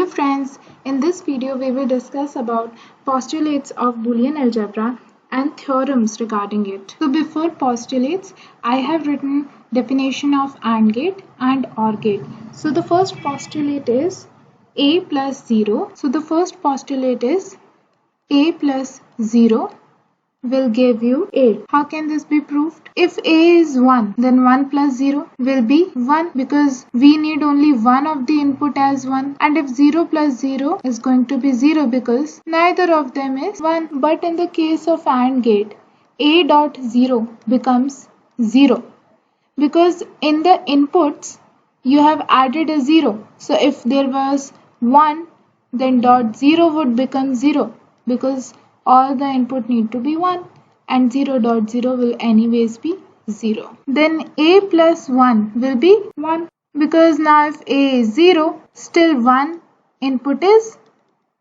friends, in this video we will discuss about postulates of Boolean algebra and theorems regarding it. So before postulates, I have written definition of AND gate and OR gate. So the first postulate is A plus 0. So the first postulate is A plus 0 will give you 8. How can this be proved? If A is 1, then 1 plus 0 will be 1 because we need only one of the input as 1. And if 0 plus 0 is going to be 0 because neither of them is 1. But in the case of AND gate, A dot 0 becomes 0 because in the inputs you have added a 0. So if there was 1, then dot 0 would become 0 because all the input need to be 1 and 0 dot 0 will anyways be 0. Then A plus 1 will be 1 because now if A is 0, still one input is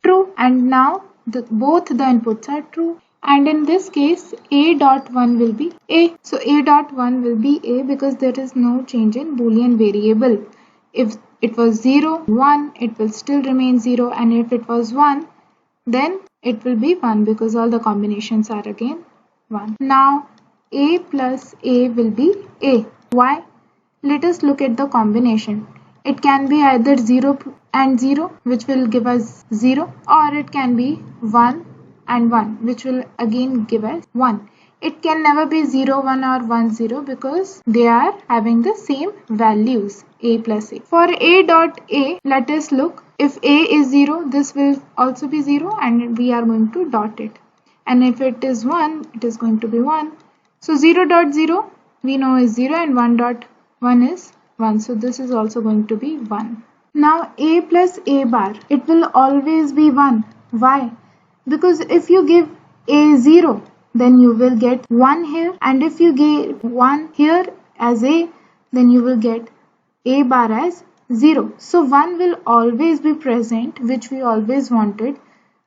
true and now both the inputs are true. And in this case, A dot 1 will be A. So A dot 1 will be A because there is no change in Boolean variable. If it was 0, 1, it will still remain 0, and if it was 1, then it will be 1 because all the combinations are again 1. Now A plus A will be A. Why? Let us look at the combination. It can be either 0 and 0, which will give us 0, or it can be 1 and 1, which will again give us 1. It can never be 0, 1 or 1, 0 because they are having the same values, A plus A. For A dot A, let us look. If A is 0, this will also be 0 and we are going to dot it. And if it is 1, it is going to be 1. So 0 dot 0 we know is 0 and 1 dot 1 is 1. So this is also going to be 1. Now A plus A bar, it will always be 1. Why? Because if you give A 0, then you will get 1 here, and if you give 1 here as A, then you will get A bar as 0. So 1 will always be present, which we always wanted,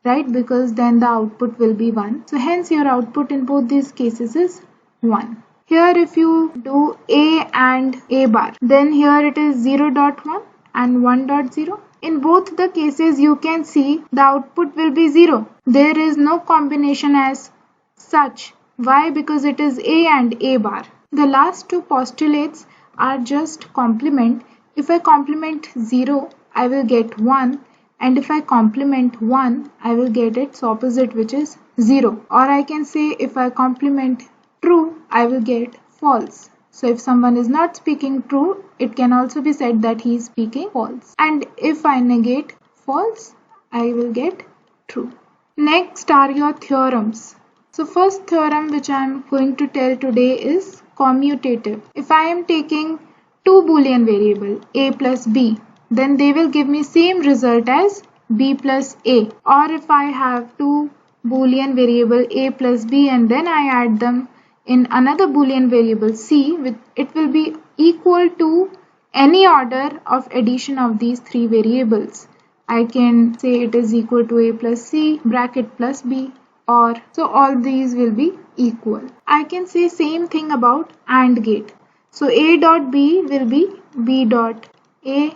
right? Because then the output will be 1. So hence your output in both these cases is 1. Here if you do A and A bar, then here it is 0 dot 1 and 1 dot 0. In both the cases you can see the output will be 0. There is no combination as such. Why? Because it is A and A bar. The last two postulates are just complement. If I complement 0, I will get 1, and if I complement 1, I will get its opposite, which is 0. Or I can say if I complement true, I will get false. So if someone is not speaking true, it can also be said that he is speaking false. And if I negate false, I will get true. Next are your theorems. So first theorem which I am going to tell today is commutative. If I am taking two Boolean variable A plus B, then they will give me same result as B plus A. Or if I have two Boolean variable A plus B and then I add them in another Boolean variable C, it will be equal to any order of addition of these three variables. I can say it is equal to A plus C bracket plus B, or so all these will be equal. I can say same thing about AND gate. So A dot B will be B dot A,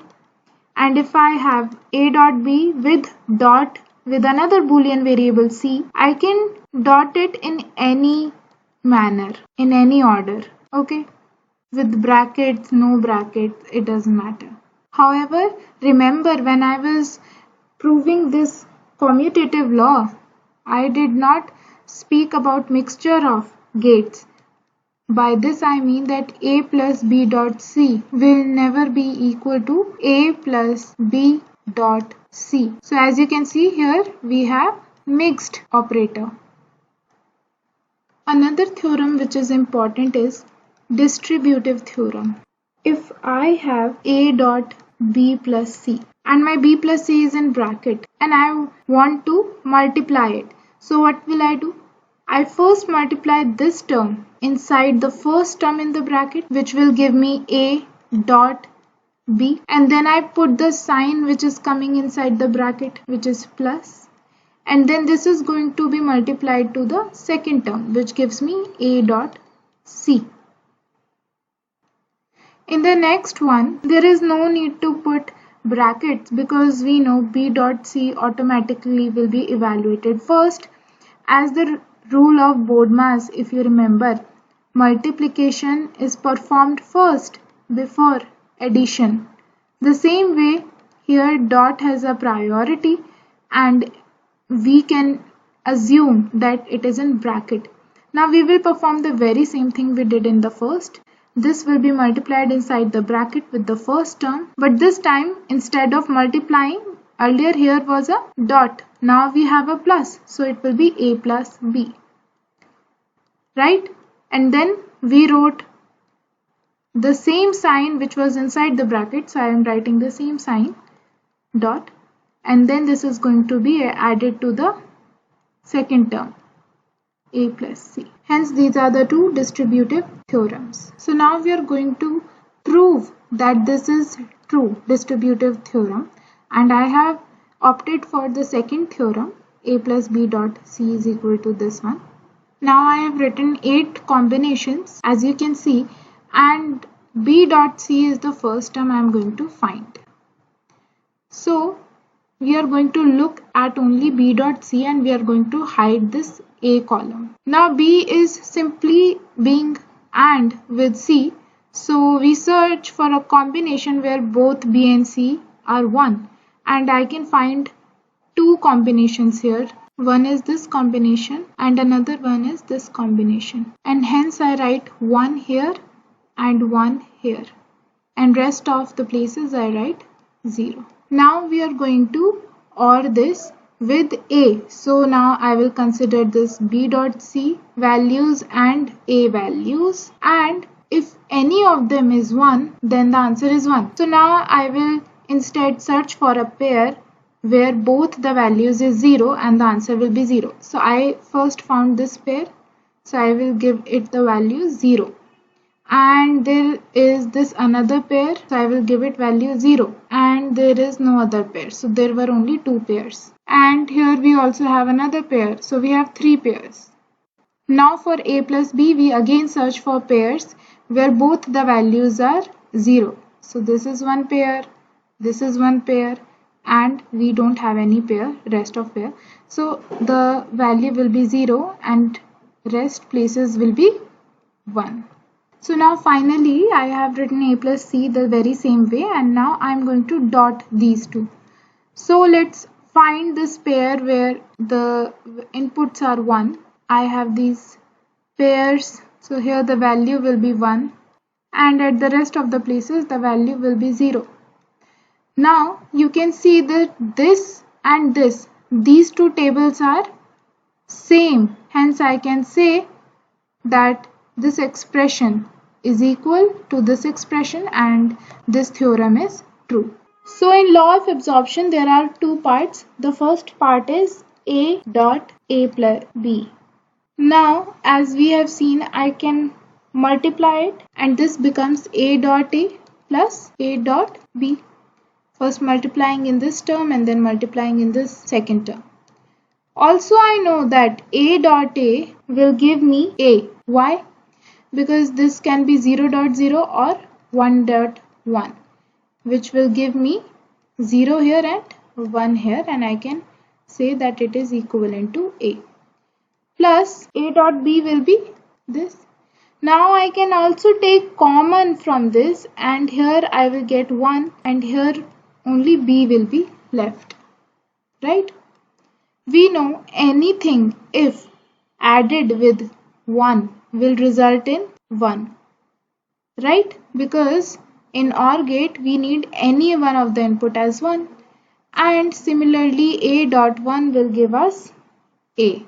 and if I have A dot B with dot with another Boolean variable C, I can dot it in any manner, in any order, okay? With brackets, no brackets, it doesn't matter. However, remember when I was proving this commutative law, I did not speak about mixture of gates. By this I mean that A plus B dot C will never be equal to A plus B dot C. So as you can see here, we have mixed operator. Another theorem which is important is distributive theorem. If I have A dot B plus C and my B plus C is in bracket and I want to multiply it, so what will I do? I first multiply this term inside the first term in the bracket, which will give me A dot B, and then I put the sign which is coming inside the bracket, which is plus, and then this is going to be multiplied to the second term, which gives me A dot C. In the next one, there is no need to put brackets because we know B dot C automatically will be evaluated first. As the rule of BODMAS, if you remember, multiplication is performed first before addition. The same way here dot has a priority and we can assume that it is in bracket. Now we will perform the very same thing we did in the first. This will be multiplied inside the bracket with the first term, but this time instead of multiplying, earlier here was a dot, now we have a plus, so it will be A plus B, right? And then we wrote the same sign which was inside the bracket, so I am writing the same sign, dot, and then this is going to be added to the second term, A plus C. Hence these are the two distributive theorems. So now we are going to prove that this is true distributive theorem, and I have opted for the second theorem, A plus B dot C is equal to this one. Now I have written 8 combinations as you can see, and B dot C is the first term I am going to find. So we are going to look at only B dot C and we are going to hide this A column. Now B is simply being AND with C, so we search for a combination where both B and C are 1, and I can find 2 combinations here. One is this combination and another one is this combination, and hence I write 1 here and 1 here, and rest of the places I write 0. Now we are going to OR this with A. So now I will consider this B dot C values and A values, and if any of them is 1, then the answer is 1. So now I will instead search for a pair where both the values is 0 and the answer will be 0. So I first found this pair, so I will give it the value 0. And there is this another pair, so I will give it value 0, and there is no other pair, so there were only 2 pairs. And here we also have another pair, so we have 3 pairs. Now for A plus B, we again search for pairs where both the values are 0. So this is one pair, this is one pair, and we don't have any pair, rest of pair. So the value will be 0 and rest places will be 1. So now finally I have written A plus C the very same way, and now I am going to dot these two. So let's find this pair where the inputs are 1. I have these pairs, so here the value will be 1, and at the rest of the places the value will be 0. Now you can see that this and this, these two tables are same, hence I can say that this expression is equal to this expression and this theorem is true. So in law of absorption there are 2 parts. The first part is A dot A plus B. Now as we have seen, I can multiply it and this becomes A dot A plus A dot B. First multiplying in this term and then multiplying in this second term. Also I know that A dot A will give me A. Why? Because this can be 0.0 or 1.1, which will give me 0 here and 1 here, and I can say that it is equivalent to A. Plus A dot B will be this. Now I can also take common from this, and here I will get 1 and here only B will be left, right? We know anything if added with 1 will result in 1, right? Because in OR gate we need any one of the input as 1, and similarly A dot 1 will give us A,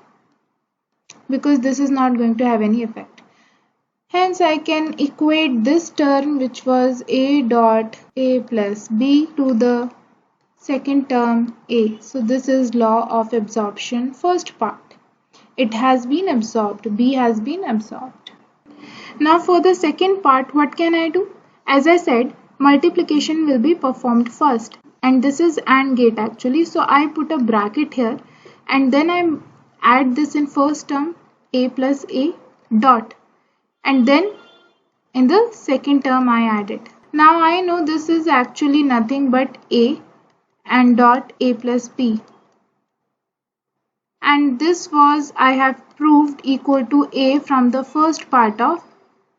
because this is not going to have any effect. Hence I can equate this term, which was A dot A plus B, to the second term A. So this is law of absorption, first part. It has been absorbed, B has been absorbed. Now for the second part, what can I do? As I said, multiplication will be performed first, and this is AND gate actually, so I put a bracket here and then I add this in first term A plus A dot, and then in the second term I add it. Now I know this is actually nothing but A and dot A plus B. And this was, I have proved, equal to A from the first part of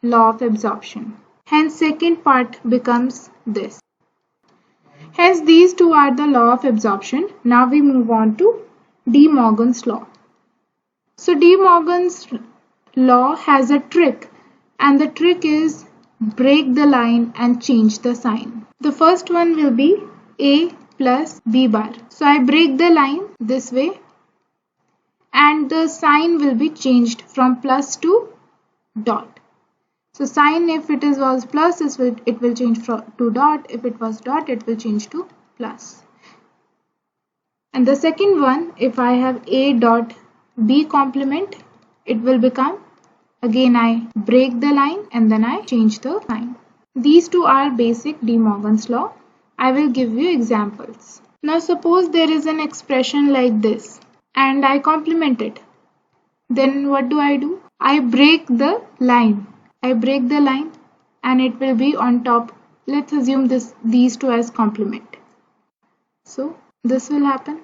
law of absorption. Hence second part becomes this. Hence these two are the law of absorption. Now we move on to De Morgan's law. So De Morgan's law has a trick, and the trick is break the line and change the sign. The first one will be A plus B bar. So I break the line this way and the sign will be changed from plus to dot. So sign, if it was plus, it will change to dot. If it was dot, it will change to plus. And the second one, if I have A dot B complement, it will become, again I break the line and then I change the sign. These two are basic De Morgan's law. I will give you examples. Now suppose there is an expression like this and I complement it. Then what do? I break the line. I break the line and it will be on top. Let's assume these two as complement. So this will happen.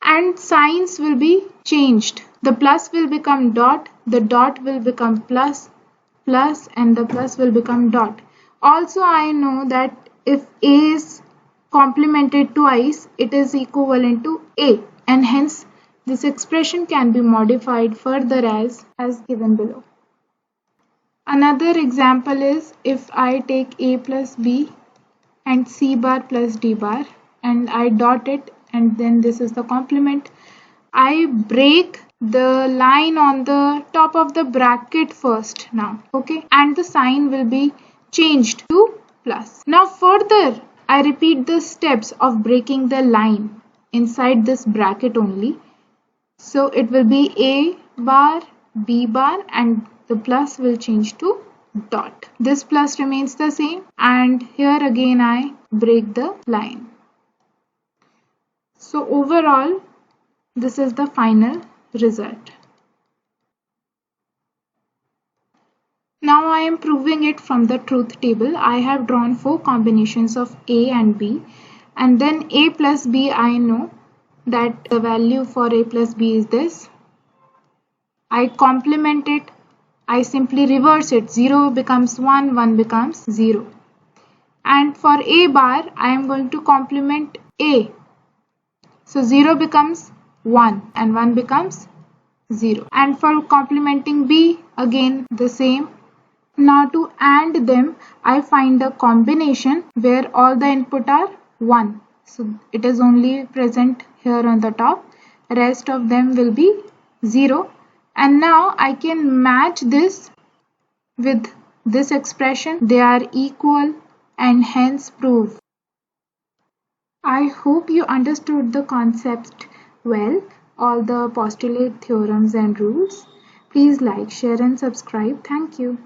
And signs will be changed. The plus will become dot, the dot will become plus, plus, and the plus will become dot. Also I know that if A is complemented twice, it is equivalent to A, and hence this expression can be modified further as given below. Another example is if I take A plus B and C bar plus D bar and I dot it, and then this is the complement. I break the line on the top of the bracket first now, okay, and the sign will be changed to plus. Now further I repeat the steps of breaking the line inside this bracket only. So it will be A bar, B bar, and the plus will change to dot. This plus remains the same, and here again I break the line. So overall, this is the final result. Now I am proving it from the truth table. I have drawn 4 combinations of A and B, and then A plus B, I know that the value for A plus B is this. I complement it, I simply reverse it. 0 becomes 1, 1 becomes 0. And for A bar, I am going to complement A. So 0 becomes 1 and 1 becomes 0. And for complementing B, again the same. Now to AND them, I find a combination where all the input are 1. So it is only present here on the top. Rest of them will be 0. And now I can match this with this expression. They are equal and hence prove. I hope you understood the concept well, all the postulate, theorems and rules. Please like, share and subscribe. Thank you.